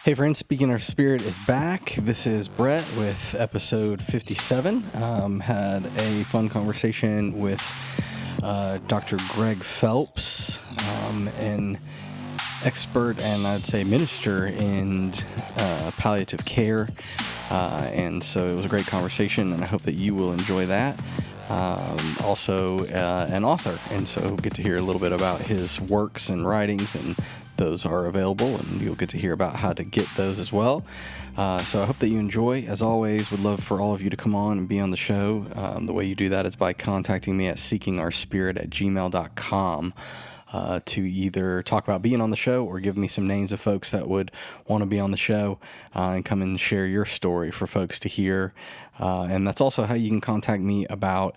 Hey friends, Speaking Our Spirit is back. This is Brett with episode 57. Had a fun conversation with Dr. Greg Phelps, an expert and I'd say minister in palliative care. And so it was a great conversation, and I hope that you will enjoy that. Also an author, and so get to hear a little bit about his works and writings, and those are available, and you'll get to hear about how to get those as well. So I hope that you enjoy. As always, would love for all of you to come on and be on the show. The way you do that is by contacting me at seekingourspirit@gmail.com to either talk about being on the show or give me some names of folks that would want to be on the show and come and share your story for folks to hear. And that's also how you can contact me about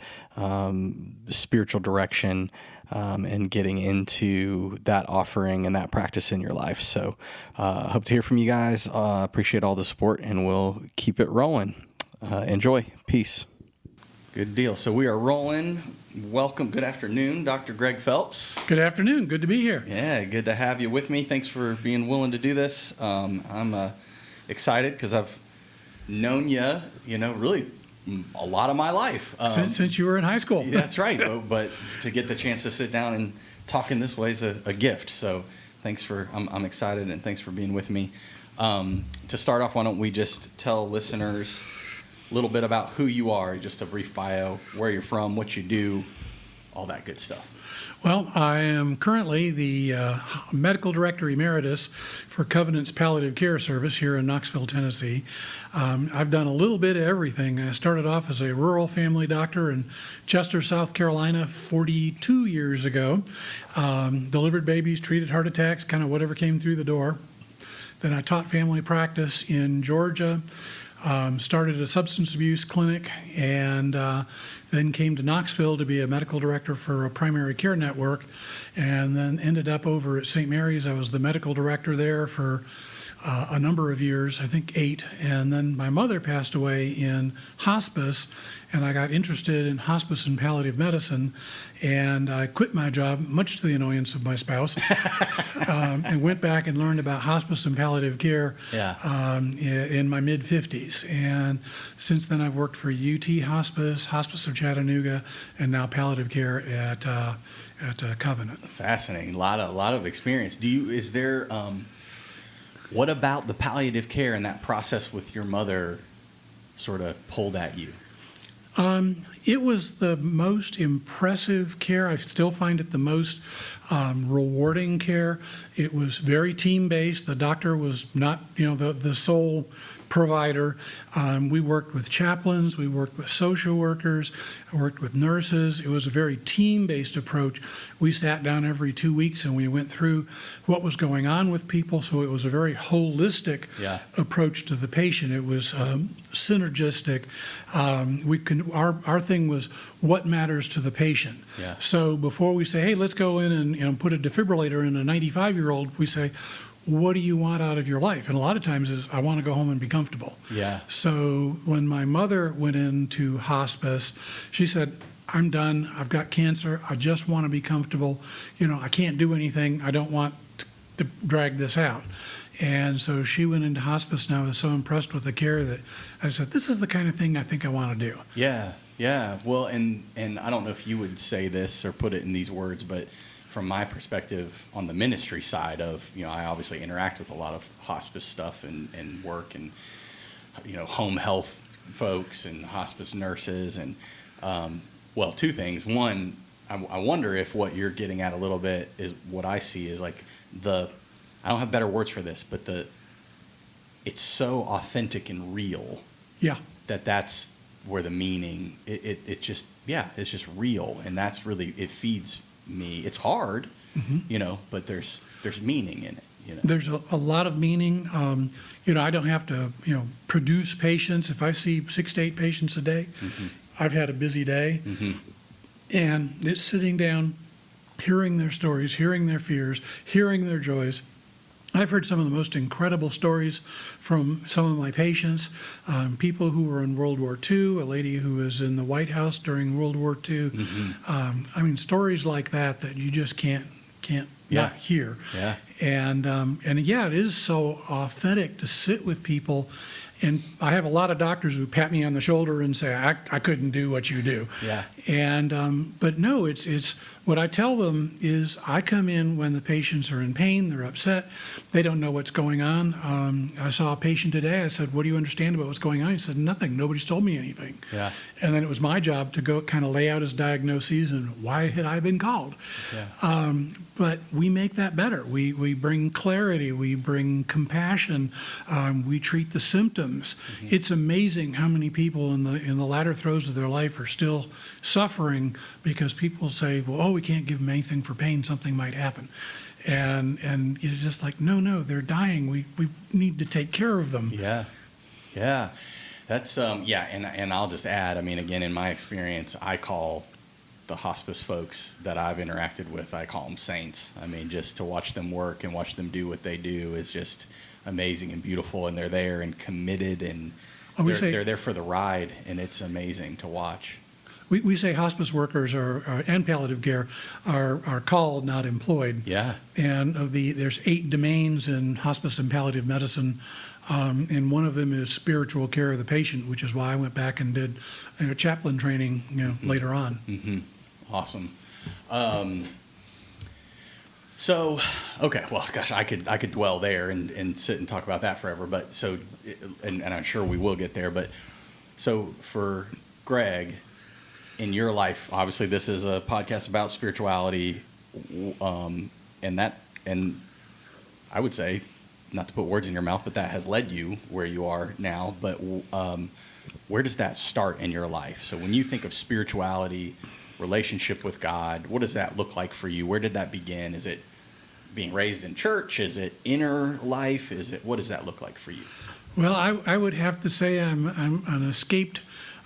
spiritual direction and getting into that offering and that practice in your life. So hope to hear from you guys. Appreciate all the support, and we'll keep it rolling. Enjoy. Peace. Good deal. So we are rolling. Welcome. Good afternoon, Dr. Greg Phelps. Good afternoon. Good to be here. Yeah, good to have you with me. Thanks for being willing to do this. I'm excited because I've known you, really a lot of my life. Since you were in high school. That's right. But to get the chance to sit down and talk in this way is a gift. So thanks I'm excited, and thanks for being with me. To start off, why don't we just tell listeners a little bit about who you are, just a brief bio, where you're from, what you do, all that good stuff. Well, I am currently the medical director emeritus for Covenant's Palliative Care Service here in Knoxville, Tennessee. I've done a little bit of everything. I started off as a rural family doctor in Chester, South Carolina 42 years ago. Delivered babies, treated heart attacks, kind of whatever came through the door. Then I taught family practice in Georgia. Started a substance abuse clinic, and then came to Knoxville to be a medical director for a primary care network, and then ended up over at St. Mary's. I was the medical director there for a number of years, I think 8, and then my mother passed away in hospice, and I got interested in hospice and palliative medicine, and I quit my job, much to the annoyance of my spouse, and went back and learned about hospice and palliative care in my mid-50s. And since then, I've worked for UT Hospice, Hospice of Chattanooga, and now palliative care at Covenant. Fascinating. A lot of experience. What about the palliative care and that process with your mother sort of pulled at you? It was the most impressive care. I still find it the most rewarding care. It was very team-based. The doctor was not, the sole provider. We worked with chaplains. We worked with social workers. I worked with nurses. It was a very team-based approach. We sat down every 2 weeks and we went through what was going on with people. So it was a very holistic approach to the patient. It was synergistic. Our thing was what matters to the patient. Yeah. So before we say, hey, let's go in and put a defibrillator in a 95-year-old, we say, what do you want out of your life? And a lot of times is, I want to go home and be comfortable. Yeah. So when my mother went into hospice, she said, I'm done. I've got cancer. I just want to be comfortable. I can't do anything. I don't want to drag this out. And so she went into hospice, and I was so impressed with the care that I said, this is the kind of thing I think I want to do. Yeah. Well, and I don't know if you would say this or put it in these words, but from my perspective on the ministry side of, I obviously interact with a lot of hospice stuff and work and, home health folks and hospice nurses. And, two things. One, I wonder if what you're getting at a little bit is what I see is like I don't have better words for this, but it's so authentic and real. Yeah. That's where the meaning, it's just real. And that's really, it feeds me. It's hard, but there's meaning in it. There's a lot of meaning. I don't have to, produce patients. If I see 6 to 8 patients a day, I've had a busy day. And it's sitting down, hearing their stories, hearing their fears, hearing their joys. I've heard some of the most incredible stories from some of my patients, people who were in World War II, a lady who was in the White House during World War II. Stories like that you just can't can't Yeah. not hear. Yeah. And yeah, it is so authentic to sit with people. And I have a lot of doctors who pat me on the shoulder and say, I couldn't do what you do. Yeah. And but no, it's what I tell them is I come in when the patients are in pain, they're upset, they don't know what's going on. I saw a patient today. I said, "What do you understand about what's going on?" He said, "Nothing. Nobody's told me anything." Yeah. And then it was my job to go kind of lay out his diagnoses and why had I been called. Yeah. But we make that better. We bring clarity. We bring compassion. We treat the symptoms. It's amazing how many people in the latter throes of their life are still suffering because people say, "Well, oh, we can't give them anything for pain. Something might happen." And it's just like, no, they're dying. We need to take care of them. Yeah. Yeah. That's yeah, and I'll just add, I mean, again, in my experience, I call the hospice folks that I've interacted with, I call them saints. I mean, just to watch them work and watch them do what they do is just amazing and beautiful, and they're there and committed, and they're there for the ride, and it's amazing to watch. We say hospice workers and palliative care are called, not employed. Yeah. And there's 8 domains in hospice and palliative medicine, and one of them is spiritual care of the patient, which is why I went back and did chaplain training later on. Mm-hmm. Awesome. So, okay, well, gosh, I could dwell there and sit and talk about that forever. But so, and I'm sure we will get there. But so for Greg, in your life, obviously this is a podcast about spirituality, and I would say, not to put words in your mouth, but that has led you where you are now. But where does that start in your life? So when you think of spirituality, relationship with God, what does that look like for you? Where did that begin? Is it being raised in church? Is it inner life? What does that look like for you? Well, I would have to say I'm an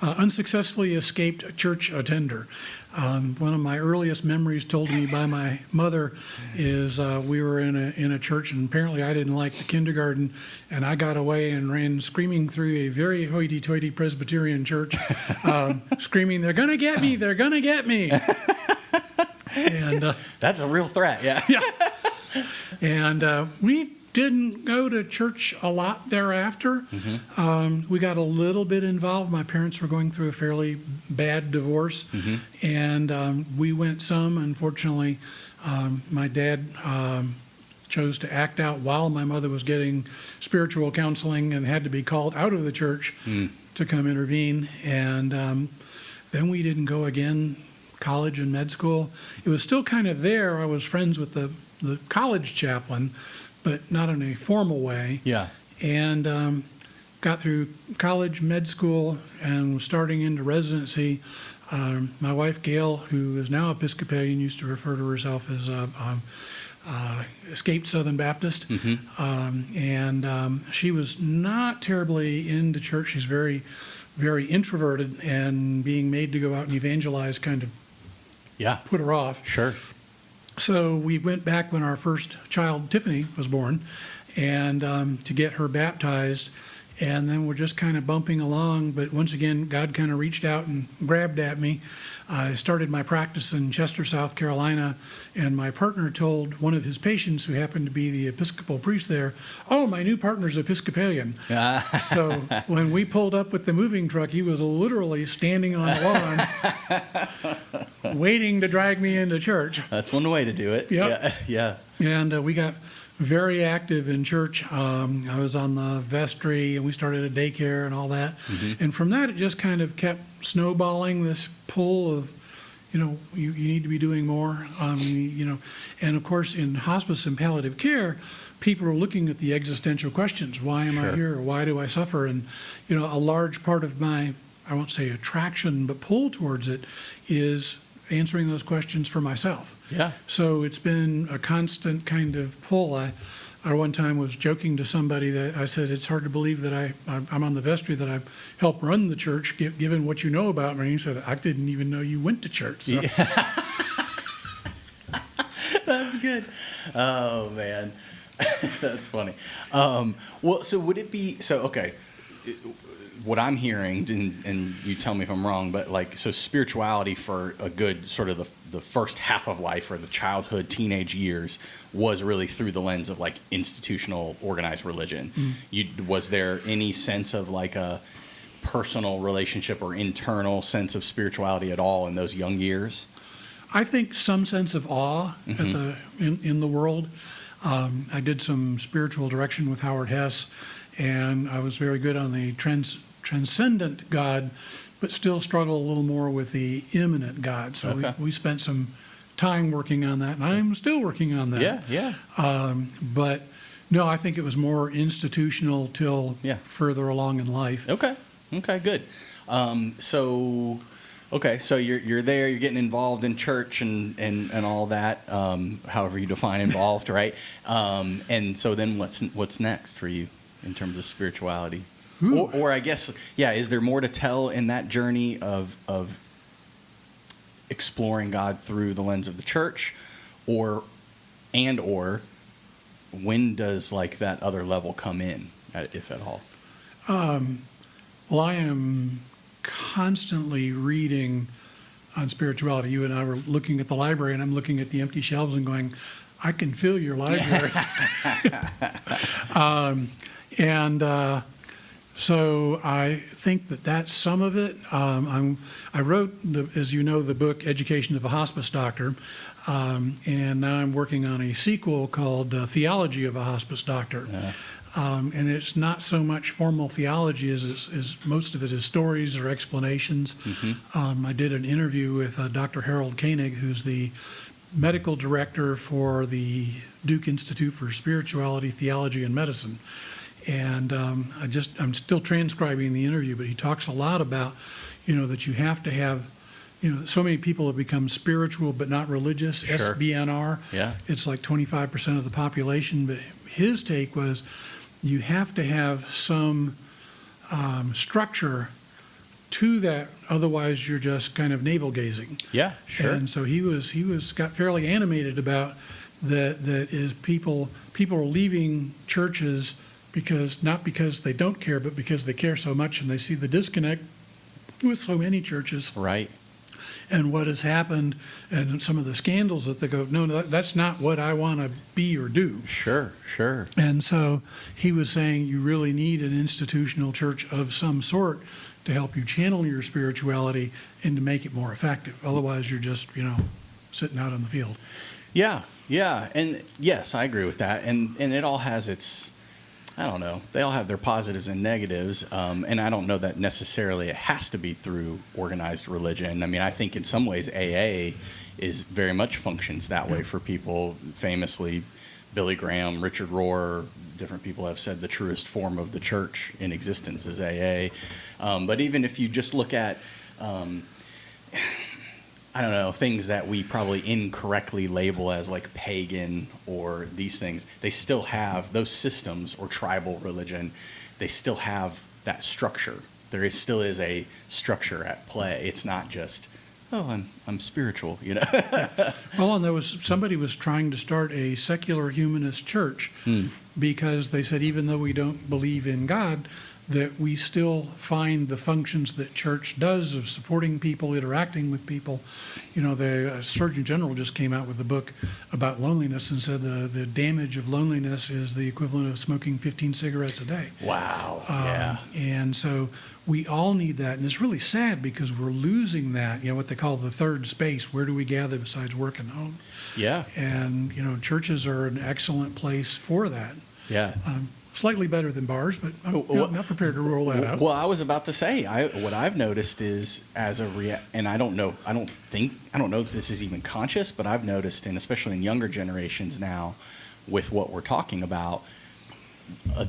unsuccessfully escaped church attender. One of my earliest memories told me by my mother is we were in a church, and apparently I didn't like the kindergarten, and I got away and ran screaming through a very hoity-toity Presbyterian church, screaming, "They're gonna get me! They're gonna get me!" And that's a real threat, yeah. Yeah. And we didn't go to church a lot thereafter. Mm-hmm. We got a little bit involved. My parents were going through a fairly bad divorce, mm-hmm. and we went some. Unfortunately, my dad chose to act out while my mother was getting spiritual counseling and had to be called out of the church to come intervene. And then we didn't go again, college and med school. It was still kind of there. I was friends with the college chaplain, but not in a formal way. Yeah. And got through college, med school, and was starting into residency. My wife, Gail, who is now Episcopalian, used to refer to herself as escaped Southern Baptist. Mm-hmm. And she was not terribly into church. She's very, very introverted, and being made to go out and evangelize kind of put her off. Sure. So we went back when our first child, Tiffany, was born, and to get her baptized. And then we're just kind of bumping along. But once again, God kind of reached out and grabbed at me. I started my practice in Chester, South Carolina, and my partner told one of his patients, who happened to be the Episcopal priest there, "Oh, my new partner's Episcopalian." So when we pulled up with the moving truck, he was literally standing on the lawn waiting to drag me into church. That's one way to do it. Yep. Yeah. And we got very active in church. I was on the vestry, and we started a daycare and all that. Mm-hmm. And from that, it just kind of kept snowballing, this pull of, you need to be doing more. And of course, in hospice and palliative care, people are looking at the existential questions. Why am I here? Why do I suffer? And, a large part of my, I won't say attraction, but pull towards it is answering those questions for myself. Yeah. So it's been a constant kind of pull. I one time was joking to somebody that I said, it's hard to believe that I'm on the vestry, that I help run the church, given what you know about me. And he said, I didn't even know you went to church. So. Yeah. That's good. Oh, man. That's funny. Well, so would it be, okay, what I'm hearing, and you tell me if I'm wrong, but like, so spirituality for a good sort of the first half of life, or the childhood, teenage years, was really through the lens of like institutional organized religion. Was there any sense of like a personal relationship or internal sense of spirituality at all in those young years? I think some sense of awe in the world. I did some spiritual direction with Howard Hess, and I was very good on the transcendent God, but still struggle a little more with the immanent God. So we spent some time working on that, and I'm still working on that. But no, I think it was more institutional till further along in life. Okay, good. So you're there, you're getting involved in church and all that, however you define involved, right? And so then what's next for you in terms of spirituality? Or I guess, is there more to tell in that journey of exploring God through the lens of the church, or when does like that other level come in, if at all? Well, I am constantly reading on spirituality. You and I were looking at the library, and I'm looking at the empty shelves and going, I can fill your library. So I think that's some of it. I wrote, as you know, the book Education of a Hospice Doctor, and now I'm working on a sequel called Theology of a Hospice Doctor. And it's not so much formal theology as most of it is stories or explanations. I did an interview with Dr. Harold Koenig, who's the medical director for the Duke Institute for Spirituality, Theology, and Medicine. And I'm still transcribing the interview, but he talks a lot about, that you have to have, so many people have become spiritual but not religious, SBNR. It's like 25% of the population. But his take was you have to have some structure to that, otherwise you're just kind of navel gazing. And so he got fairly animated about that is people are leaving churches not because they don't care, but because they care so much, and they see the disconnect with so many churches. Right. And what has happened, and some of the scandals that they go, no, that's not what I want to be or do. Sure. And so he was saying you really need an institutional church of some sort to help you channel your spirituality and to make it more effective. Otherwise, you're just, sitting out in the field. Yeah. And yes, I agree with that. And it all has its, I don't know, they all have their positives and negatives. And I don't know that necessarily it has to be through organized religion. I mean, I think in some ways AA is very much functions that way for people. Famously, Billy Graham, Richard Rohr, different people have said the truest form of the church in existence is AA. But even if you just look at, I don't know, things that we probably incorrectly label as like pagan or these things, they still have those systems, or tribal religion, they still have that structure. Still is a structure at play. It's not just, I'm spiritual, Well, and somebody was trying to start a secular humanist church because they said even though we don't believe in God, that we still find the functions that church does of supporting people, interacting with people. The Surgeon General just came out with a book about loneliness and said the damage of loneliness is the equivalent of smoking 15 cigarettes a day. Wow. And so we all need that. And it's really sad because we're losing that, what they call the third space. Where do we gather besides work and home? And, churches are an excellent place for that. Slightly better than bars, but I'm not prepared to roll that out. Well, I was about to say, what I've noticed is and I don't know if this is even conscious, but I've noticed, and especially in younger generations now, with what we're talking about,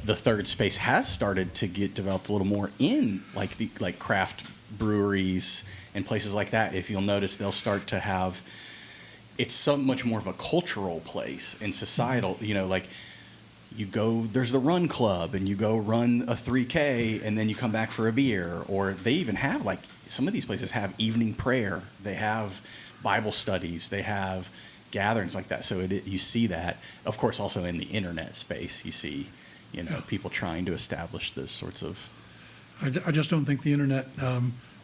the third space has started to get developed a little more in like craft breweries and places like that. If you'll notice, they'll start to have, it's so much more of a cultural place and societal, like, you go, there's the run club, and you go run a 3K, and then you come back for a beer. Or they even have, like, some of these places have evening prayer. They have Bible studies. They have gatherings like that. So you see that. Of course, also in the internet space, you see, people trying to establish those sorts of I just don't think the internet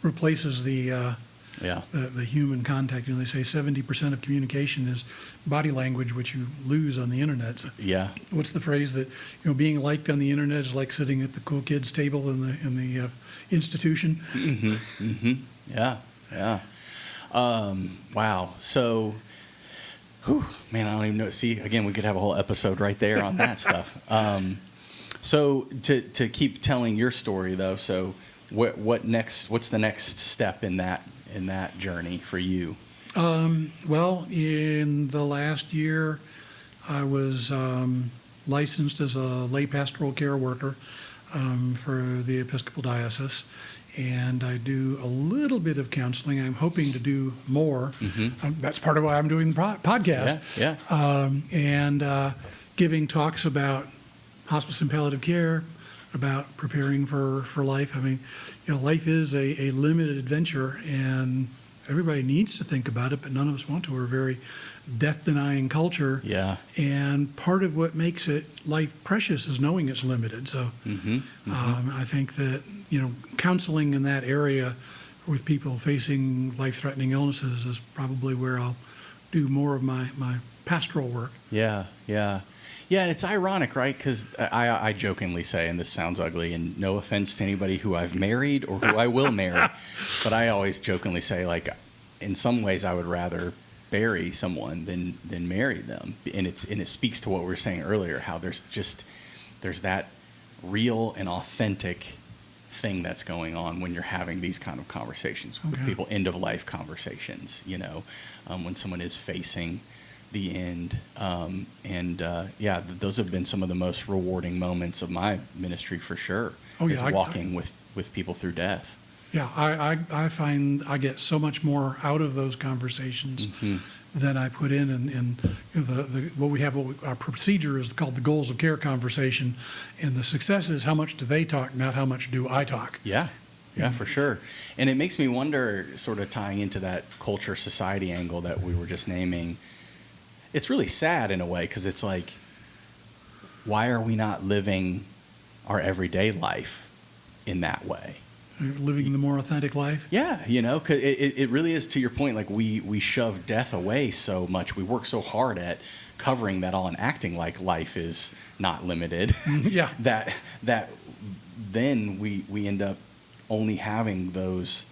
replaces the human contact. They say 70% of communication is body language, which you lose on the internet. So Yeah. what's the phrase that being liked on the internet is like sitting at the cool kids table in the institution? Mm-hmm. Mm-hmm. Yeah. Yeah. Wow. So, man, I don't even know. See, again, we could have a whole episode right there on that stuff. So to keep telling your story though, so what next? What's the next step in that journey for you? Well, in the last year, I was licensed as a lay pastoral care worker for the Episcopal Diocese, and I do a little bit of counseling. I'm hoping to do more. Mm-hmm. That's part of why I'm doing the podcast. Yeah. And giving talks about hospice and palliative care, about preparing for life. I mean, life is a limited adventure, and everybody needs to think about it, but none of us want to. We're a very death-denying culture. Yeah. And part of what makes life precious is knowing it's limited. So Mm-hmm. Mm-hmm. I think that, counseling in that area with people facing life-threatening illnesses is probably where I'll do more of my pastoral work. Yeah. And it's ironic, right? Because I jokingly say, and this sounds ugly, and no offense to anybody who I've married or who I will marry, but I always jokingly say, like, in some ways I would rather bury someone than marry them. And it speaks to what we were saying earlier, how there's that real and authentic thing that's going on when you're having these kind of conversations with people, end of life conversations, when someone is facing the end. Those have been some of the most rewarding moments of my ministry for sure. Walking with people through death. Yeah, I find I get so much more out of those conversations than I put in. And our procedure is called the goals of care conversation, and the success is how much do they talk, not how much do I talk. Yeah, for sure. And it makes me wonder, sort of tying into that culture society angle that we were just naming. It's really sad in a way, because it's like, why are we not living our everyday life in that way? Living the more authentic life? Yeah, 'cause it really is, to your point, like we shove death away so much. We work so hard at covering that all and acting like life is not limited. Yeah. that then we end up only having those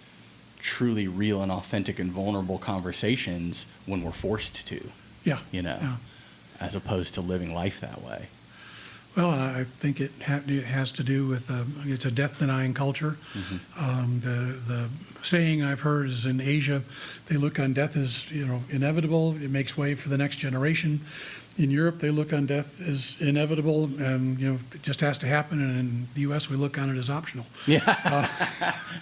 truly real and authentic and vulnerable conversations when we're forced to. Yeah. As opposed to living life that way. Well, I think it has to do with it's a death-denying culture. Mm-hmm. The saying I've heard is in Asia, they look on death as inevitable. It makes way for the next generation. In Europe, they look on death as inevitable, and it just has to happen. And in the U.S., we look on it as optional. Yeah,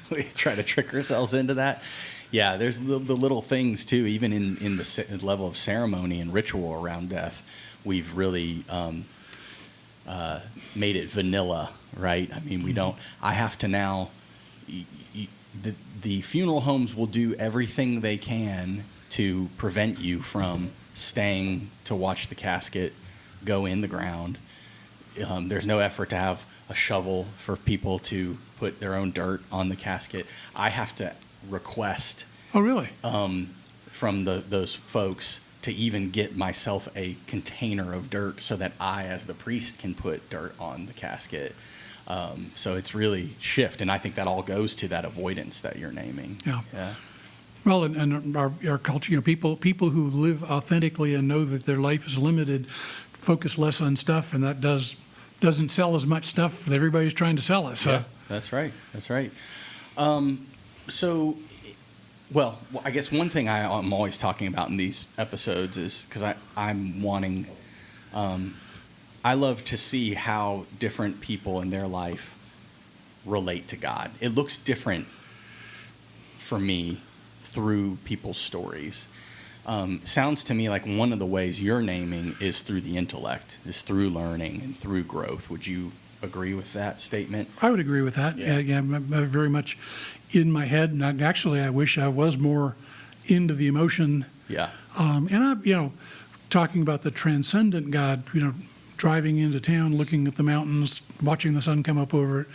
we try to trick ourselves into that. Yeah, there's the little things too. Even in the level of ceremony and ritual around death, we've really made it vanilla, right? I mean, we don't. I have to now. The funeral homes will do everything they can to prevent you from staying to watch the casket go in the ground. There's no effort to have a shovel for people to put their own dirt on the casket. I have to request. Oh, really? From those folks to even get myself a container of dirt so that I, as the priest, can put dirt on the casket. So it's really shift, and I think that all goes to that avoidance that you're naming. Yeah. Well, and our culture, people who live authentically and know that their life is limited, focus less on stuff, and that doesn't sell as much stuff that everybody's trying to sell us. So. Yeah, that's right. Well, I guess one thing I'm always talking about in these episodes is, because I'm wanting, I love to see how different people in their life relate to God. It looks different for me through people's stories. Sounds to me like one of the ways you're naming is through the intellect, is through learning and through growth. Would you agree with that statement? I would agree with that. Yeah, I'm very much in my head, and I wish I was more into the emotion. Yeah. And talking about the transcendent God, driving into town, looking at the mountains, watching the sun come up over it.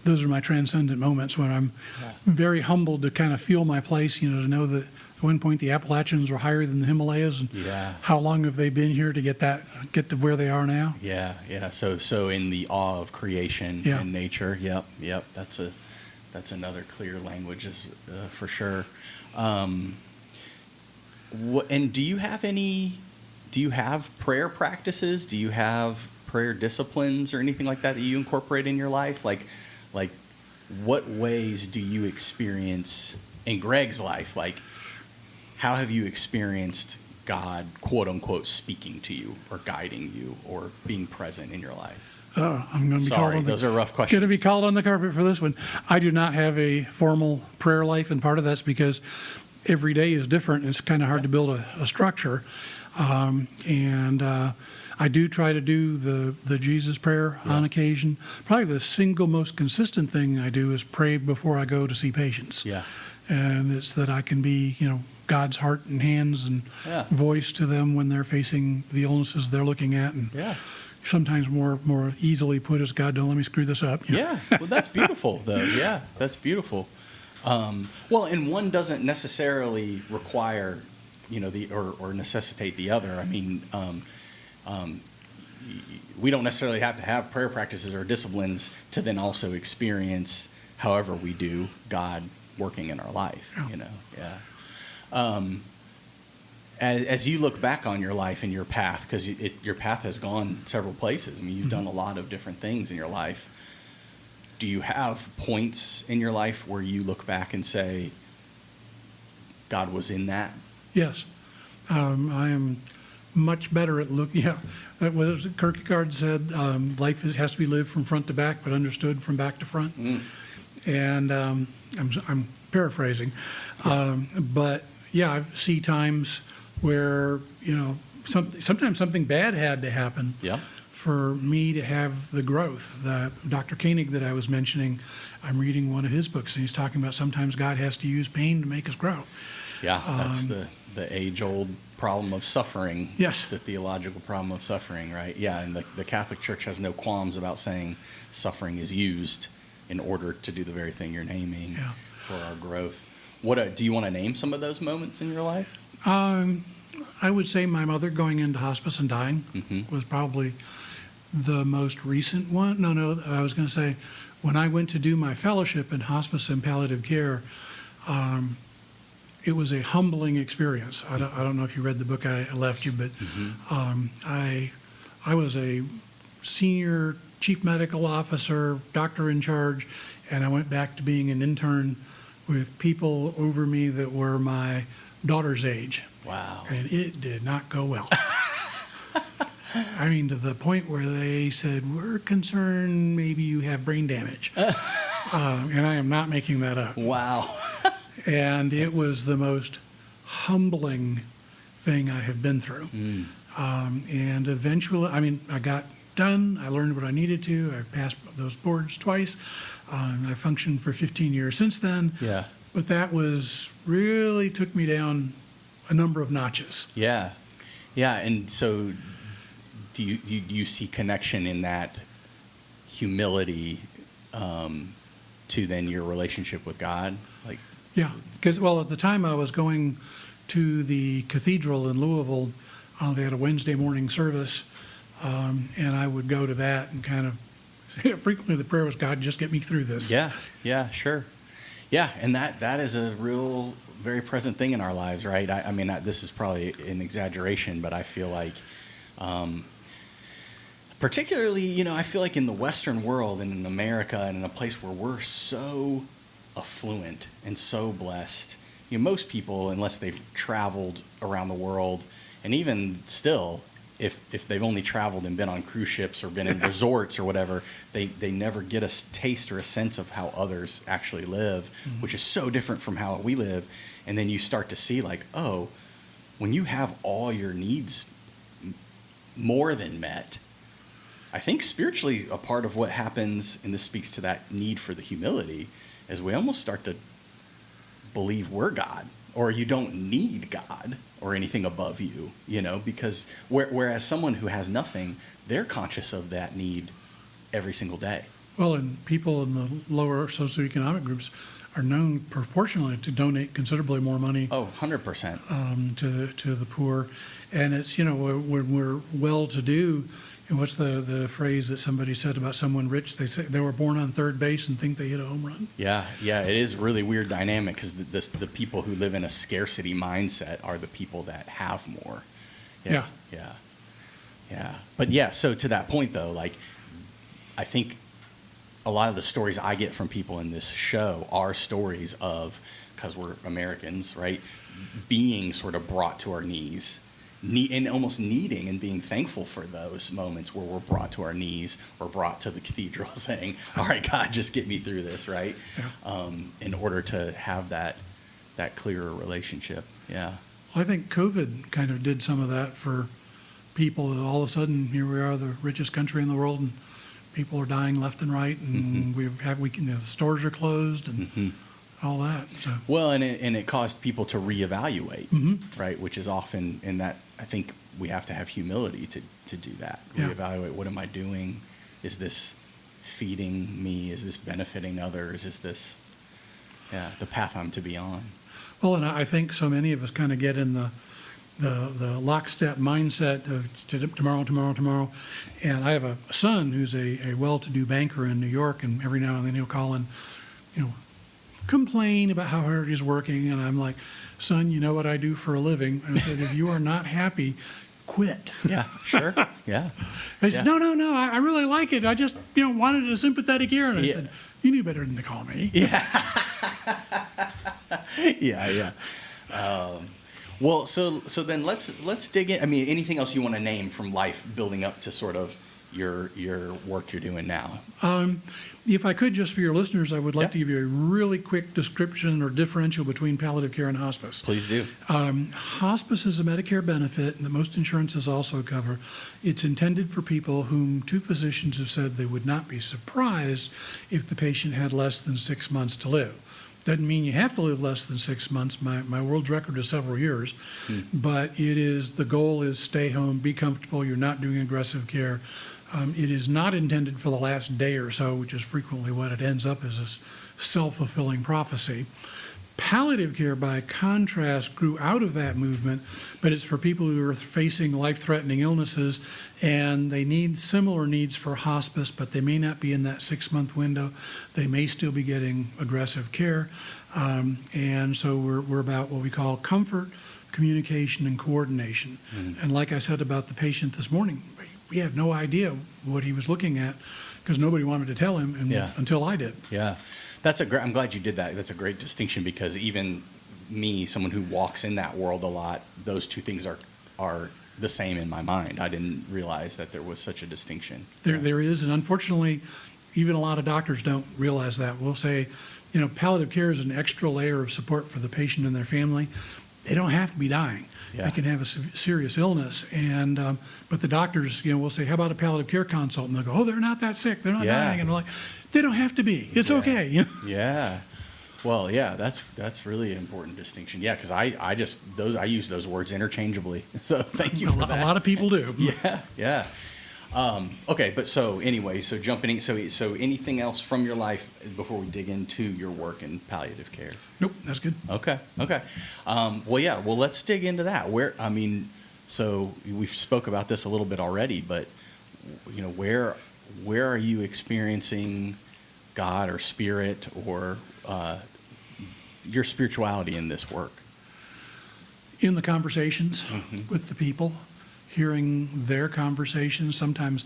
Those are my transcendent moments when I'm very humbled to kind of feel my place, to know that at one point the Appalachians were higher than the Himalayas, and how long have they been here to get to where they are now? Yeah. So in the awe of creation and nature. Yep. That's another clear language, for sure. And do you have prayer practices? Do you have prayer disciplines or anything like that you incorporate in your life? Like what ways do you experience in Greg's life? Like, how have you experienced God, quote unquote, speaking to you or guiding you or being present in your life? I'm going to be called on those are rough questions. Going to be called on the carpet for this one. I do not have a formal prayer life, and part of that's because every day is different. It's kind of hard to build a structure. I do try to do the Jesus prayer on occasion. Probably the single most consistent thing I do is pray before I go to see patients. Yeah. And it's that I can be, God's heart and hands and voice to them when they're facing the illnesses they're looking at. And sometimes more easily put as, God, don't let me screw this up. Yeah. Well, that's beautiful, though. Yeah, that's beautiful. And one doesn't necessarily require, or necessitate the other. I mean, we don't necessarily have to have prayer practices or disciplines to then also experience, however we do, God working in our life. As you look back on your life and your path, because your path has gone several places. I mean, you've done a lot of different things in your life. Do you have points in your life where you look back and say, God was in that? Yes. I am much better at looking. What was it Kierkegaard said? Life has to be lived from front to back, but understood from back to front. And I'm paraphrasing. But I see times where, sometimes something bad had to happen for me to have the growth. Dr. Koenig that I was mentioning, I'm reading one of his books, and he's talking about sometimes God has to use pain to make us grow. Yeah, that's the age-old problem of suffering. Yes. The theological problem of suffering, right? Yeah, and the Catholic Church has no qualms about saying suffering is used in order to do the very thing you're naming for our growth. Do you want to name some of those moments in your life? I would say my mother going into hospice and dying was probably the most recent one. No, I was going to say when I went to do my fellowship in hospice and palliative care, it was a humbling experience. I don't know if you read the book I left you, but I was a senior chief medical officer, doctor in charge, and I went back to being an intern with people over me that were my daughter's age. Wow. And it did not go well. I mean, to the point where they said, we're concerned maybe you have brain damage. And I am not making that up. Wow. And it was the most humbling thing I have been through. And eventually, I got done. I learned what I needed to. I passed those boards twice. I functioned for 15 years since then. Yeah. But that really took me down a number of notches. Yeah. And so do you see connection in that humility to then your relationship with God? Yeah, because, at the time I was going to the cathedral in Louisville, they had a Wednesday morning service, and I would go to that and kind of, frequently the prayer was, God, just get me through this. Yeah, sure. Yeah, and that is a real, very present thing in our lives, right? I mean, this is probably an exaggeration, but I feel like, particularly, I feel like in the Western world and in America and in a place where we're so affluent and so blessed, most people, unless they've traveled around the world, and even still, if they've only traveled and been on cruise ships or been in resorts or whatever, they never get a taste or a sense of how others actually live, which is so different from how we live. And then you start to see when you have all your needs more than met, I think spiritually a part of what happens, and this speaks to that need for the humility, is we almost start to believe we're God. or you don't need God or anything above you, because whereas someone who has nothing, they're conscious of that need every single day. Well, and people in the lower socioeconomic groups are known proportionally to donate considerably more money. Oh, 100%. To the poor. And it's, when we're well-to-do, and what's the phrase that somebody said about someone rich? They say they were born on third base and think they hit a home run. Yeah, it is a really weird dynamic because the people who live in a scarcity mindset are the people that have more. Yeah. But yeah, so to that point though, like, I think a lot of the stories I get from people in this show are stories of, because we're Americans, right, being sort of brought to our knees, and almost needing and being thankful for those moments where we're brought to our knees or brought to the cathedral saying, all right, God, just get me through this, right? Yeah. In order to have that clearer relationship. Yeah. Well, I think COVID kind of did some of that for people. All of a sudden, here we are, the richest country in the world, and people are dying left and right, and the stores are closed, and all that. So. Well, and it caused people to reevaluate, right? Which is often in that, I think we have to have humility to do that. Yeah. Reevaluate, what am I doing? Is this feeding me? Is this benefiting others? Is this the path I'm to be on? Well, and I think so many of us kind of get in the lockstep mindset of tomorrow. And I have a son who's a well-to-do banker in New York, and every now and then he'll call and, complain about how hard he's working. And I'm like, son, you know what I do for a living? And I said, if you are not happy, quit. Yeah, sure. Yeah. He said, no, I really like it. I just, wanted a sympathetic ear. And I said, you knew better than to call me. Yeah. Yeah. Well, so then let's dig in. I mean, anything else you want to name from life building up to sort of your work you're doing now? If I could, just for your listeners, I would like to give you a really quick description or differential between palliative care and hospice. Please do. Hospice is a Medicare benefit that most insurances also cover. It's intended for people whom two physicians have said they would not be surprised if the patient had less than 6 months to live. Doesn't mean you have to live less than 6 months. My world's record is several years, but the goal is stay home, be comfortable. You're not doing aggressive care. It is not intended for the last day or so, which is frequently what it ends up as, a self-fulfilling prophecy. Palliative care, by contrast, grew out of that movement, but it's for people who are facing life-threatening illnesses, and they need similar needs for hospice, but they may not be in that 6-month window. They may still be getting aggressive care, and so we're about what we call comfort, communication, and coordination. And like I said about the patient this morning, we had no idea what he was looking at because nobody wanted to tell him until I did. Yeah. I'm glad you did that. That's a great distinction because even me, someone who walks in that world a lot, those two things are the same in my mind. I didn't realize that there was such a distinction. There is, and unfortunately, even a lot of doctors don't realize that. We'll say, palliative care is an extra layer of support for the patient and their family. They don't have to be dying. Yeah. They can have a serious illness, and but the doctors, will say, "How about a palliative care consult?" And they'll go, "Oh, they're not that sick. They're not dying." And I'm like, "They don't have to be. It's okay." Yeah. Well, yeah, that's really an important distinction. Yeah, because I use those words interchangeably. So thank you for that. A lot of people do. Yeah. Okay, but so anyway, so jumping in, so anything else from your life before we dig into your work in palliative care? Nope, that's good. Okay. Well, let's dig into that. So we've spoke about this a little bit already, but where are you experiencing God or spirit or your spirituality in this work? In the conversations with the people. Hearing their conversations, sometimes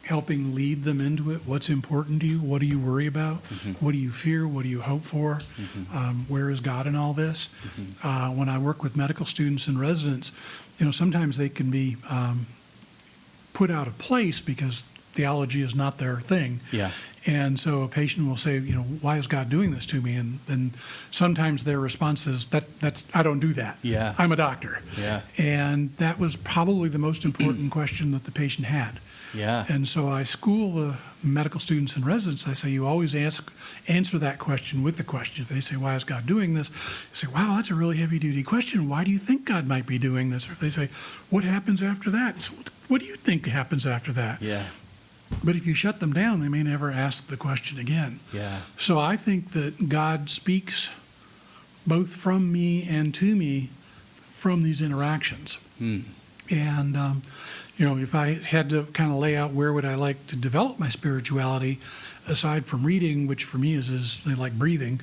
helping lead them into it. What's important to you? What do you worry about? What do you fear? What do you hope for? Where is God in all this? When I work with medical students and residents, sometimes they can be put out of place because theology is not their thing. Yeah. And so a patient will say, why is God doing this to me? And sometimes their response is, that's I don't do that. Yeah. I'm a doctor. Yeah. And that was probably the most important question that the patient had. Yeah. And so I school the medical students and residents. I say, you always answer that question with the question. If they say, why is God doing this? I say, wow, that's a really heavy-duty question. Why do you think God might be doing this? Or if they say, what happens after that? So what do you think happens after that? Yeah. But if you shut them down, they may never ask the question again. Yeah. So I think that God speaks both from me and to me from these interactions. And, if I had to kind of lay out where would I like to develop my spirituality, aside from reading, which for me is like breathing,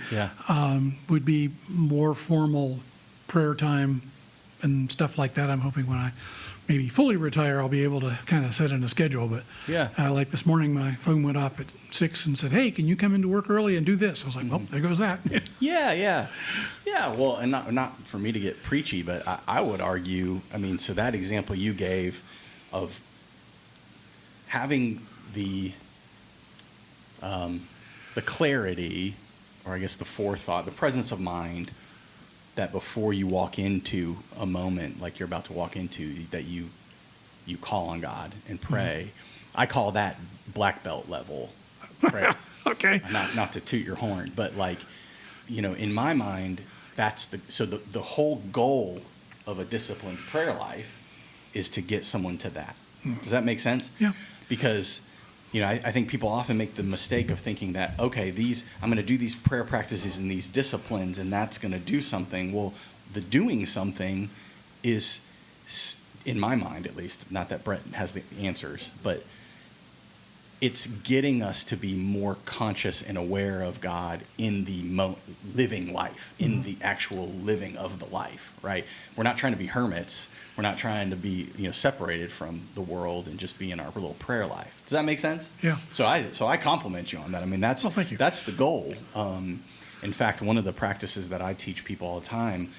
would be more formal prayer time and stuff like that. I'm hoping when I maybe fully retire, I'll be able to kind of set in a schedule. But like this morning, my phone went off at 6 and said, hey, can you come into work early and do this? I was like, well, there goes that. Yeah. Well, and not for me to get preachy, but I would argue, so that example you gave of having the clarity, or I guess the forethought, the presence of mind, that before you walk into a moment like you're about to walk into, that you call on God and pray. I call that black belt level prayer. Okay. Not to toot your horn, but in my mind, that's the whole goal of a disciplined prayer life is to get someone to that. Does that make sense? Yeah. Because I think people often make the mistake of thinking that, okay, I'm going to do these prayer practices and these disciplines, and that's going to do something. Well, the doing something is, in my mind at least, not that Brett has the answers, but it's getting us to be more conscious and aware of God in the living life, in the actual living of the life, right? We're not trying to be hermits. We're not trying to be, separated from the world and just be in our little prayer life. Does that make sense? Yeah. So I compliment you on that. Thank you. That's the goal. In fact, one of the practices that I teach people all the time,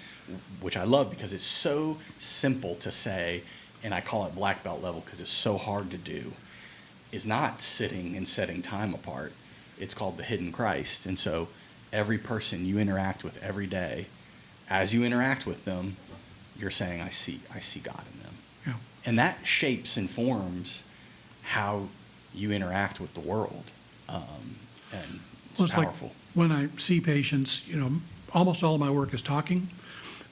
which I love because it's so simple to say, and I call it black belt level because it's so hard to do, is not sitting and setting time apart. It's called the hidden Christ. And so every person you interact with every day, as you interact with them, you're saying, I see God in them. Yeah. And that shapes and forms how you interact with the world. And it's powerful. Like when I see patients, almost all of my work is talking,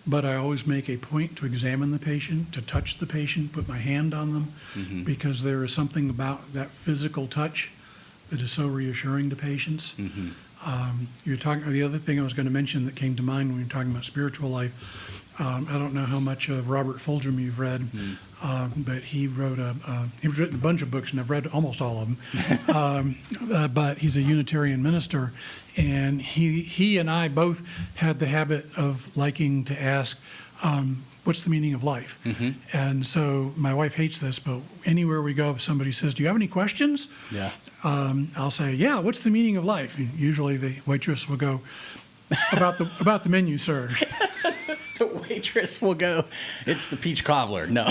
but I always make a point to examine the patient, to touch the patient, put my hand on them, because there is something about that physical touch that is so reassuring to patients. The other thing I was going to mention that came to mind when you're talking about spiritual life, I don't know how much of Robert Fulghum you've read, but he's written a bunch of books, and I've read almost all of them. But he's a Unitarian minister, and he and I both had the habit of liking to ask, what's the meaning of life? And so my wife hates this, but anywhere we go, if somebody says, do you have any questions? Yeah. I'll say, yeah, what's the meaning of life? And usually the waitress will go, about the menu, sir. The waitress will go, it's the peach cobbler. No.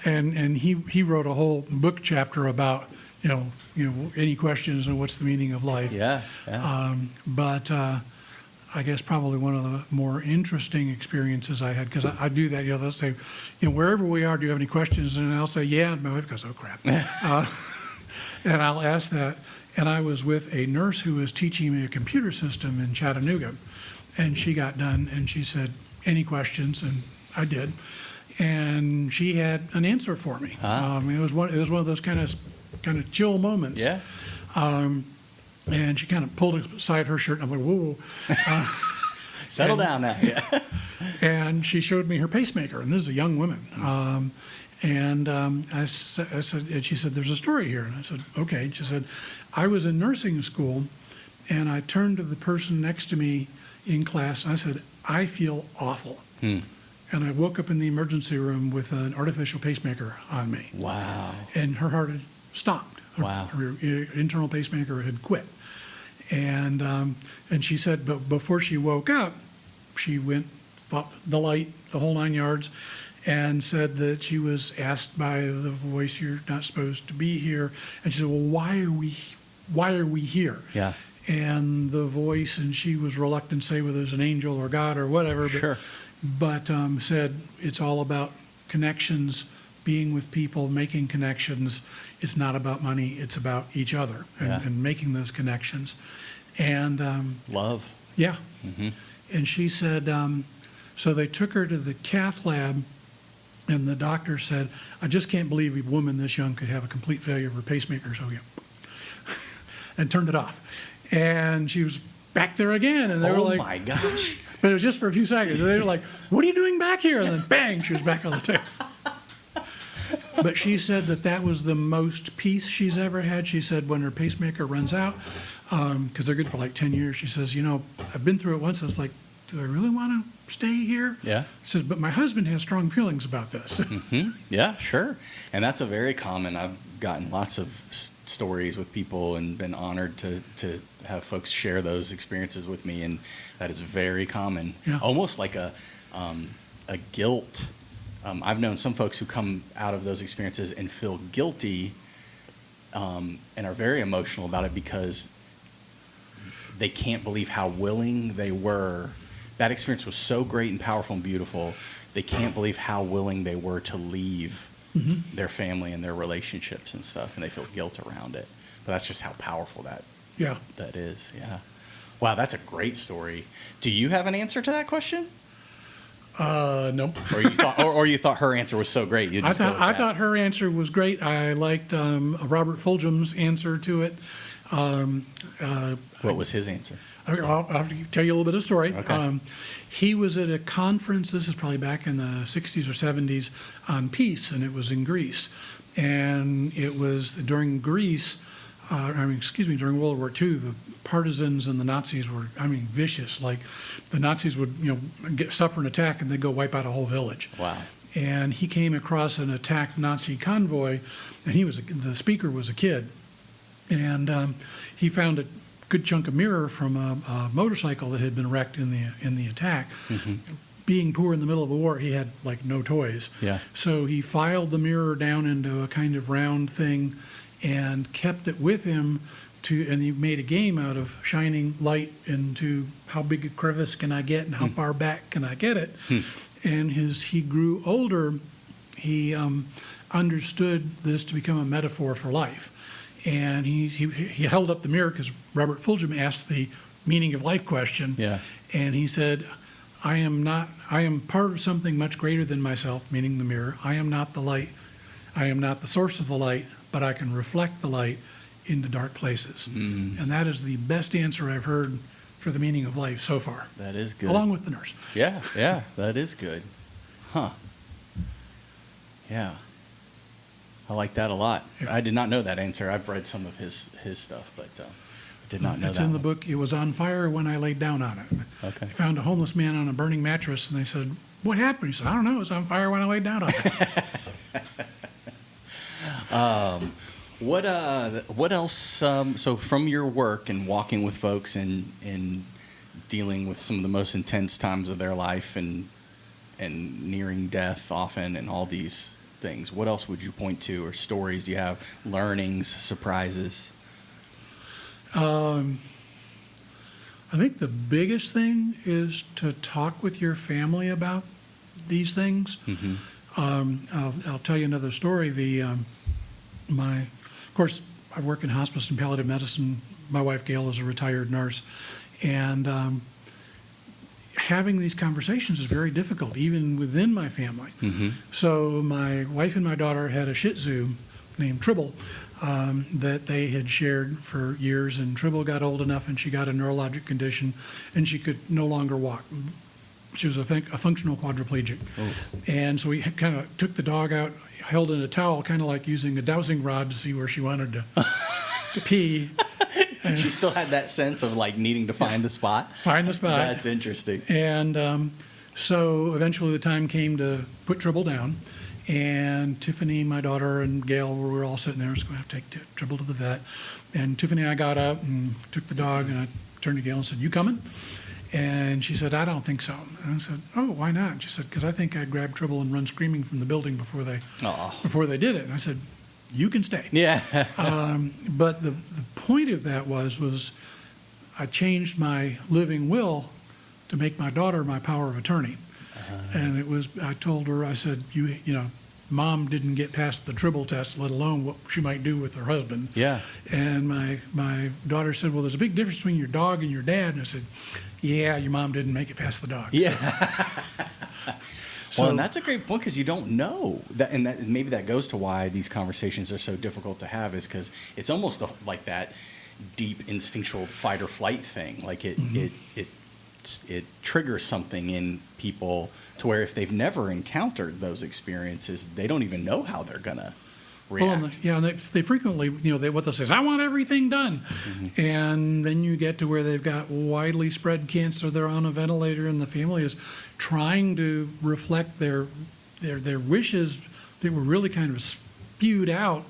And he wrote a whole book chapter about, any questions and what's the meaning of life. Yeah. But I guess probably one of the more interesting experiences I had, because I do that, they'll say, wherever we are, do you have any questions? And I'll say, yeah. And my wife goes, oh, crap. And I'll ask that. And I was with a nurse who was teaching me a computer system in Chattanooga. And she got done, and she said, any questions? And I did. And she had an answer for me. It was one of those kind of chill moments. Yeah. And she kind of pulled aside her shirt, and I'm like, whoa. Settle down now. Yeah. And she showed me her pacemaker, and this is a young woman. I said, and she said, there's a story here. And I said, okay. And she said, I was in nursing school, and I turned to the person next to me in class, and I said, I feel awful. And I woke up in the emergency room with an artificial pacemaker on me. Wow. And her heart had stopped. Her internal pacemaker had quit. And she said, but before she woke up, she went, fought the light, the whole 9 yards, and said that she was asked by the voice, "You're not supposed to be here." And she said, "Well, why are we here?" Yeah. And the voice, and she was reluctant to say whether it was an angel or God or whatever, Sure. but said it's all about connections, being with people, making connections. It's not about money, it's about each other and making those connections. And Love. yeah. Mm-hmm. And she said, so they took her to the cath lab, and the doctor said, "I just can't believe a woman this young could have a complete failure of her pacemaker." So, yeah. And turned it off. And she was back there again. And they were like, "Oh my gosh." But it was just for a few seconds. And they were like, "What are you doing back here?" And then bang, she was back on the table. But she said that was the most peace she's ever had. She said when her pacemaker runs out, because they're good for like 10 years, she says, "I've been through it once. It's like, do I really want to stay here?" Yeah. She says, "But my husband has strong feelings about this." Mm-hmm. Yeah, sure. And that's a very common. I've gotten lots of stories with people and been honored to have folks share those experiences with me, and that is very common. Yeah. Almost like a guilt. I've known some folks who come out of those experiences and feel guilty, and are very emotional about it because they can't believe how willing they were. That experience was so great and powerful and beautiful. They can't believe how willing they were to leave their family and their relationships and stuff, and they feel guilt around it. But that's just how powerful that is. Yeah. Wow, that's a great story. Do you have an answer to that question? No. Or you thought her answer was so great? You just I thought her answer was great. I liked Robert Fulghum's answer to it. What was his answer? I'll have to tell you a little bit of the story. Okay. He was at a conference, this is probably back in the 60s or 70s, on peace, and it was in Greece. And it was during during World War II, the partisans and the Nazis were, vicious. Like the Nazis would, suffer an attack and they'd go wipe out a whole village. Wow. And he came across an attacked Nazi convoy, and the speaker was a kid. And he found a good chunk of mirror from a motorcycle that had been wrecked in the attack. Mm-hmm. Being poor in the middle of a war, he had like no toys. Yeah. So he filed the mirror down into a kind of round thing and kept it with him and he made a game out of shining light into how big a crevice can I get and how far back can I get it. And as he grew older, he understood this to become a metaphor for life. And he held up the mirror because Robert Fulghum asked the meaning of life question. Yeah. And he said, I am part of something much greater than myself, meaning the mirror. I am not the light. I am not the source of the light, but I can reflect the light into dark places. Mm. And that is the best answer I've heard for the meaning of life so far. That is good. Along with the nurse. Yeah, that is good. Huh. Yeah. I like that a lot. Yeah. I did not know that answer. I've read some of his stuff, but I did not know it's that. It's in the book. It was on fire when I laid down on it. Okay. They found a homeless man on a burning mattress, and they said, "What happened?" He said, "I don't know. It was on fire when I laid down on it." What else? So from your work and walking with folks and dealing with some of the most intense times of their life and nearing death often and all these things, what else would you point to, or stories do you have, learnings, surprises? I think the biggest thing is to talk with your family about these things. Mm-hmm. I'll tell you another story. Of course, I work in hospice and palliative medicine. My wife, Gail, is a retired nurse. And having these conversations is very difficult, even within my family. Mm-hmm. So my wife and my daughter had a Shih Tzu named Tribble that they had shared for years. And Tribble got old enough and she got a neurologic condition and she could no longer walk. She was a functional quadriplegic. Oh. And so we kind of took the dog out, held in a towel, kind of like using a dowsing rod to see where she wanted to pee. And she still had that sense of like needing to find the spot. Find the spot. That's interesting. And so eventually the time came to put Tribble down. And Tiffany, my daughter, and Gail, we were all sitting there. I was going to have to take Tribble to the vet. And Tiffany and I got up and took the dog, and I turned to Gail and said, "You coming?" And she said, I don't think so. And I said, oh, why not? And she said, because I think I'd grab trouble and run screaming from the building before they did it. And I said, you can stay. Yeah. But the point of that was I changed my living will to make my daughter my power of attorney. And it was, I told her, I said, you know, Mom didn't get past the Tribble test, let alone what she might do with her husband. Yeah. And my daughter said, well, there's a big difference between your dog and your dad. And I said, yeah, your mom didn't make it past the dog. Yeah. So, Well, and that's a great point because you don't know that, and that maybe that goes to why these conversations are so difficult to have, is because it's almost like that deep instinctual fight or flight thing. Like it triggers something in people to where if they've never encountered those experiences, they don't even know how they're gonna react. well, yeah, and they frequently, you know, what they'll say is, I want everything done. And then you get to where they've got widely spread cancer, they're on a ventilator, and the family is trying to reflect their wishes that were really kind of spewed out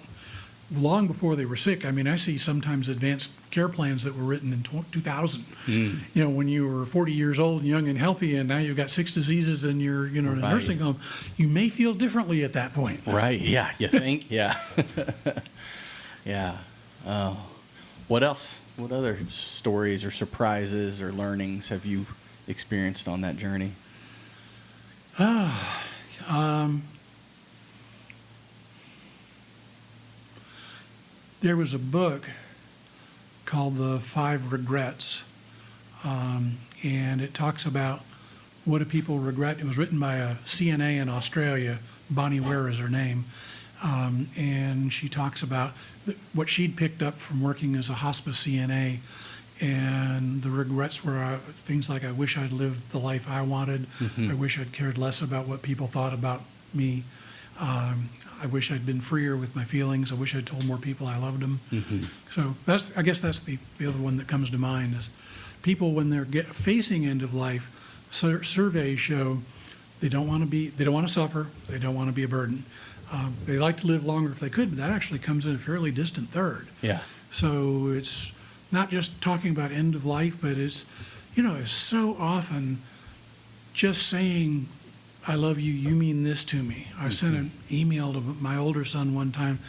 long before they were sick. I mean, I see sometimes advanced care plans that were written in 2000. You know, when you were 40 years old and young and healthy, and now you've got 6 diseases and you're, you know, in a Right. nursing home, you may feel differently at that point. Right. Yeah. You think? Yeah. Yeah. Oh. What else? What other stories or surprises or learnings have you experienced on that journey? There was a book called The 5 Regrets, and it talks about what do people regret. It was written by a CNA in Australia. Bonnie Ware is her name, and she talks about what she'd picked up from working as a hospice CNA, and the regrets were things like, I wish I'd lived the life I wanted. I wish I'd cared less about what people thought about me. I wish I'd been freer with my feelings. I wish I'd told more people I loved them. So I guess that's the other one that comes to mind, is people when they're facing end of life, surveys show they don't want to suffer, they don't want to be a burden. They like to live longer if they could, but that actually comes in a fairly distant third. Yeah. So it's not just talking about end of life, but it's, you know, it's so often just saying, I love you, you mean this to me. I sent an email to my older son one time.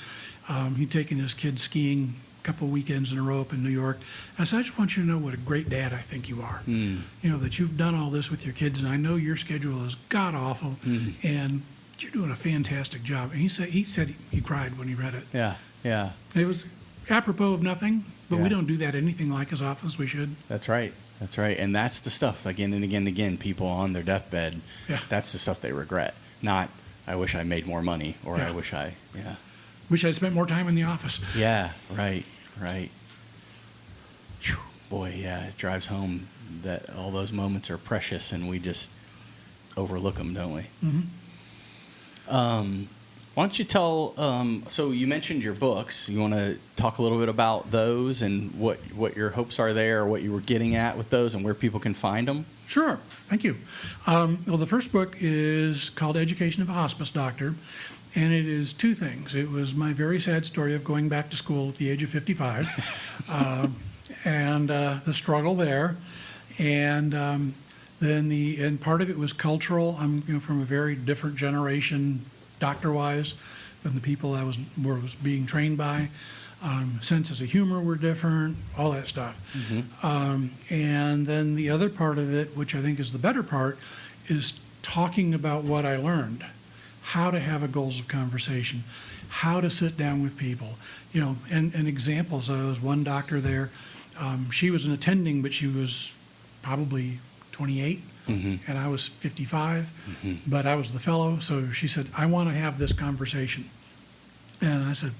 He'd taken his kids skiing a couple weekends in a row up in New York. I said, I just want you to know what a great dad I think you are. You know, that you've done all this with your kids, and I know your schedule is god-awful, and you're doing a fantastic job. And he said he cried when he read it. Yeah. Yeah. It was apropos of nothing, but Yeah. we don't do that anything like as often as we should. That's right. That's right. And that's the stuff, again and again and again, people on their deathbed, Yeah. that's the stuff they regret. Not, I wish I made more money, or Yeah. I wish I, yeah. Wish I'd spent more time in the office. Yeah, right, right. Phew, boy, yeah, it drives home that all those moments are precious and we just overlook them, don't we? Why don't you tell, so you mentioned your books. You want to talk a little bit about those and what your hopes are there, or what you were getting at with those, and where people can find them? Sure, thank you. Well, the first book is called Education of a Hospice Doctor, and it is 2 things. It was my very sad story of going back to school at the age of 55, and the struggle there, and then and part of it was cultural. I'm, you know, from a very different generation, doctor-wise, than the people I was being trained by. Senses of humor were different, all that stuff. And then the other part of it, which I think is the better part, is talking about what I learned, how to have a goals of conversation, how to sit down with people, you know, and examples. There was one doctor there, she was an attending, but she was probably 28, and I was 55, but I was the fellow, so she said, I want to have this conversation. And I said,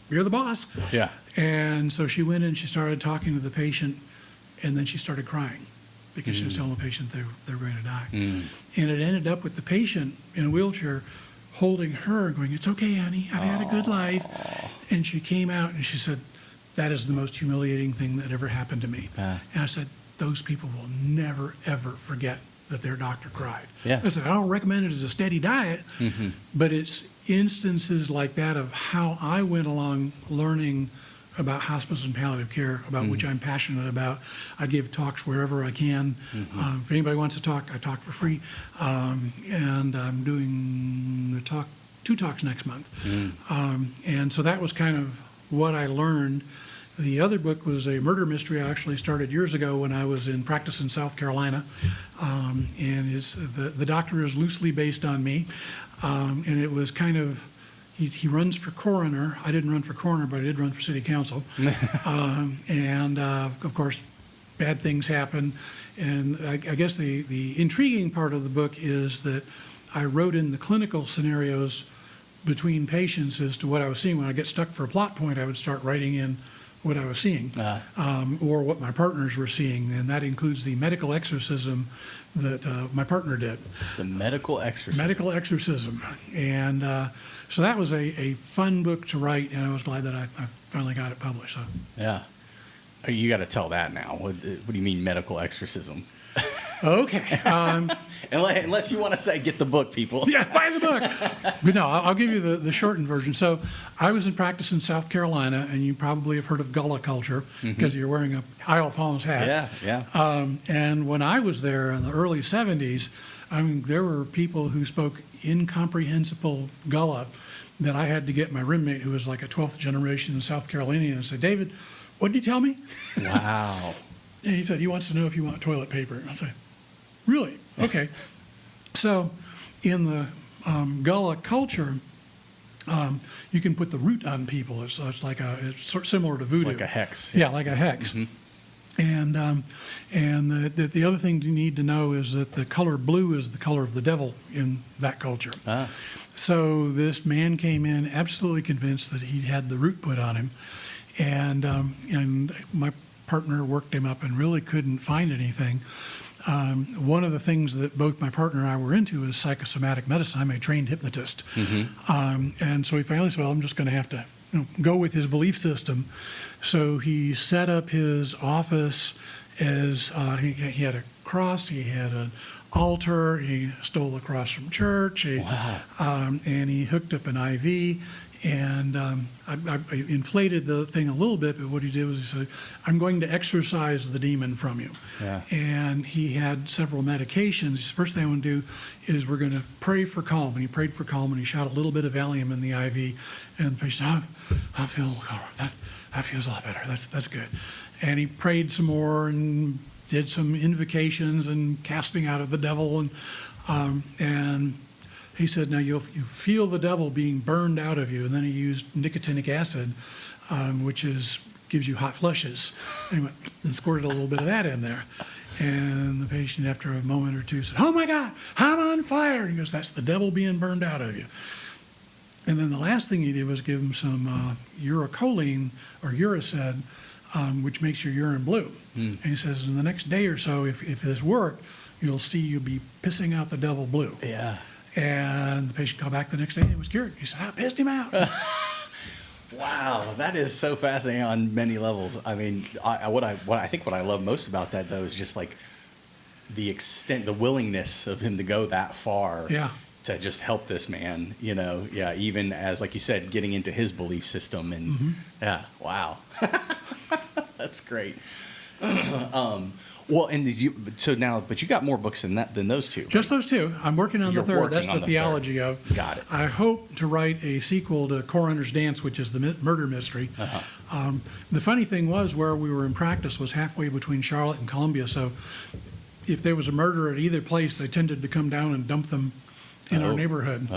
you're the boss. Yeah. And so she went in, she started talking to the patient, and then she started crying because she was telling the patient they were going to die. And it ended up with the patient in a wheelchair holding her and going, it's okay, honey, I've had a good life. And she came out and she said, that is the most humiliating thing that ever happened to me. And I said, those people will never, ever forget that their doctor cried. Yeah. I said, I don't recommend it as a steady diet, but it's instances like that of how I went along learning about hospice and palliative care, about which I'm passionate about. I give talks wherever I can. If anybody wants to talk, I talk for free. And I'm doing two talks next month. And so that was kind of what I learned. The other book was a murder mystery I actually started years ago when I was in practice in South Carolina. And the doctor is loosely based on me. And it was kind of, he runs for coroner. I didn't run for coroner, but I did run for city council. Of course, bad things happen. And I guess the intriguing part of the book is that I wrote in the clinical scenarios between patients as to what I was seeing. When I get stuck for a plot point, I would start writing in what I was seeing, or what my partners were seeing, and that includes the medical exorcism that my partner did. The medical exorcism. Medical exorcism. And so that was a fun book to write, and I was glad that I finally got it published. So. Yeah. You got to tell that now. What do you mean medical exorcism? Okay. Unless you want to say, get the book, people. Yeah, buy the book. But no, I'll give you the shortened version. So I was in practice in South Carolina, and you probably have heard of gullah culture because you're wearing a Isle of Palms hat. Yeah. And when I was there in the early 70s, I mean, there were people who spoke incomprehensible gullah that I had to get my roommate, who was like a 12th generation South Carolinian, and say, David, what did you tell me? Wow. And he said, he wants to know if you want toilet paper. And I said, really? Okay. So in the gullah culture, you can put the root on people. It's it's similar to voodoo. Like a hex. Yeah, like a hex. And the other thing you need to know is that the color blue is the color of the devil in that culture. So this man came in absolutely convinced that he had the root put on him. And my partner worked him up and really couldn't find anything. One of the things that both my partner and I were into is psychosomatic medicine. I'm a trained hypnotist. And so he finally said, well, I'm just going to have to go with his belief system. So he set up his office as he had a cross, he had an altar, he stole a cross from church, and he hooked up an IV. And I inflated the thing a little bit, but what he did was he said, I'm going to exorcise the demon from you. Yeah. And he had several medications. The first thing I want to do is we're going to pray for calm. And he prayed for calm, and he shot a little bit of Valium in the IV. And the patient said, I feel calm. That feels a lot better. That's good. And he prayed some more and did some invocations and casting out of the devil. And he said, now you feel the devil being burned out of you. And then he used nicotinic acid, which gives you hot flushes. And he went and squirted a little bit of that in there. And the patient, after a moment or two, said, oh my God, I'm on fire. He goes, that's the devil being burned out of you. And then the last thing he did was give him some uricoline or Uracid, which makes your urine blue. And he says, in the next day or so, if this worked, you'll see you be pissing out the devil blue. Yeah. And the patient called back the next day and he was cured. He said, I pissed him out. Wow, that is so fascinating on many levels. I mean, what I love most about that, though, is just like the extent, the willingness of him to go that far. Yeah. To just help this man, even as, like you said, getting into his belief system. And yeah, wow. That's great. Well, and but you got more books than those two. Just those two. I'm working on the third. That's the theology of. Got it. I hope to write a sequel to Coroner's Dance, which is the murder mystery. The funny thing was, where we were in practice was halfway between Charlotte and Columbia. So if there was a murder at either place, they tended to come down and dump them in our neighborhood.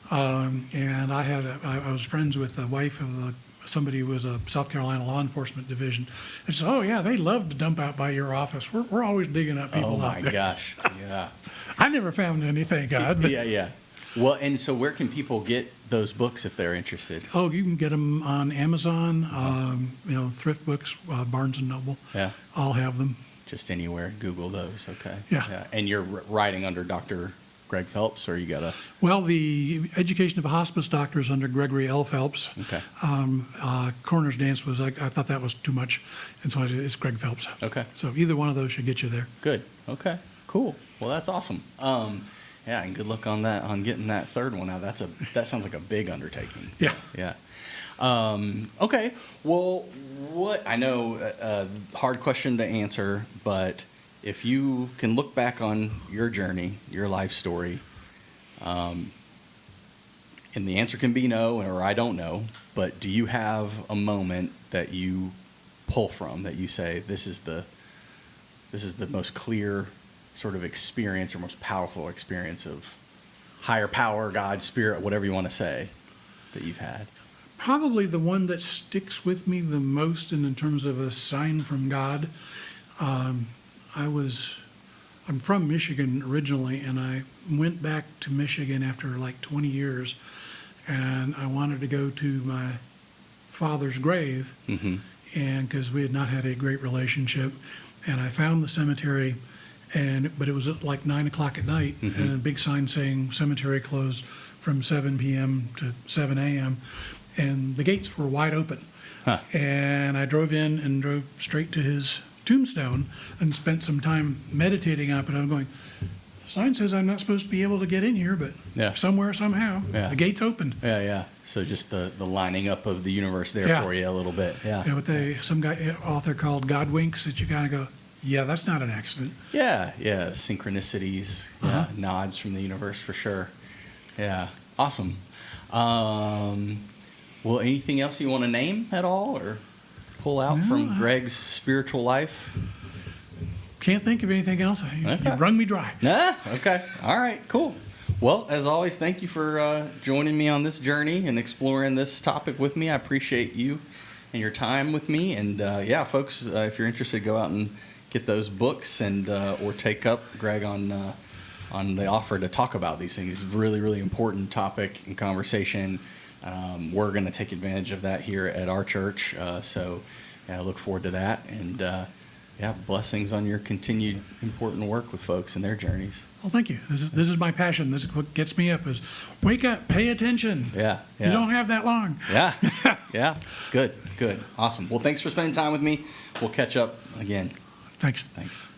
And I was friends with the wife of somebody who was a South Carolina law enforcement division. And said, oh yeah, they love to dump out by your office. We're always digging up people out there. Oh my gosh, yeah. I never found any, thank God. But yeah. Well, and so where can people get those books if they're interested? Oh, you can get them on Amazon, thrift books, Barnes & Noble. Yeah. I'll have them. Just anywhere, Google those, okay. Yeah. And you're writing under Dr. Greg Phelps, or you got a... Well, the education of a hospice doctor is under Gregory L. Phelps. Okay. Coroner's Dance was, I thought that was too much, and so it's Greg Phelps. Okay. So either one of those should get you there. Good. Okay. Cool. Well, that's awesome. And good luck on that, on getting that third one out. That sounds like a big undertaking. Yeah. Yeah. Okay. Well, I know hard question to answer, but if you can look back on your journey, your life story, and the answer can be no, or I don't know, but do you have a moment that you pull from, that you say, this is the most clear sort of experience or most powerful experience of higher power, God, spirit, whatever you want to say, that you've had? Probably the one that sticks with me the most, and in terms of a sign from God, I'm from Michigan originally, and I went back to Michigan after like 20 years, and I wanted to go to my father's grave, and because we had not had a great relationship, and I found the cemetery, but it was at like 9 o'clock at night, and a big sign saying cemetery closed from 7 p.m. to 7 a.m., and the gates were wide open. Huh. And I drove in and drove straight to his tombstone and spent some time meditating up, and I'm going, the sign says I'm not supposed to be able to get in here, but somewhere, somehow, the gates opened. Yeah. So just the lining up of the universe there for you a little bit. Yeah. What some author called God winks, that you kind of go, yeah, that's not an accident. Yeah. Synchronicities, nods from the universe for sure. Yeah. Awesome. Well, anything else you want to name at all or pull out from Greg's spiritual life? Can't think of anything else. You've wrung me dry. Okay. All right. Cool. Well, as always, thank you for joining me on this journey and exploring this topic with me. I appreciate you and your time with me. And folks, if you're interested, go out and get those books and or take up Greg on the offer to talk about these things. Really, really important topic and conversation. We're going to take advantage of that here at our church. So I look forward to that. And blessings on your continued important work with folks and their journeys. Well, thank you. This is my passion. This is what gets me up, is wake up, pay attention. Yeah. You don't have that long. Yeah. Good. Awesome. Well, thanks for spending time with me. We'll catch up again. Thanks. Thanks.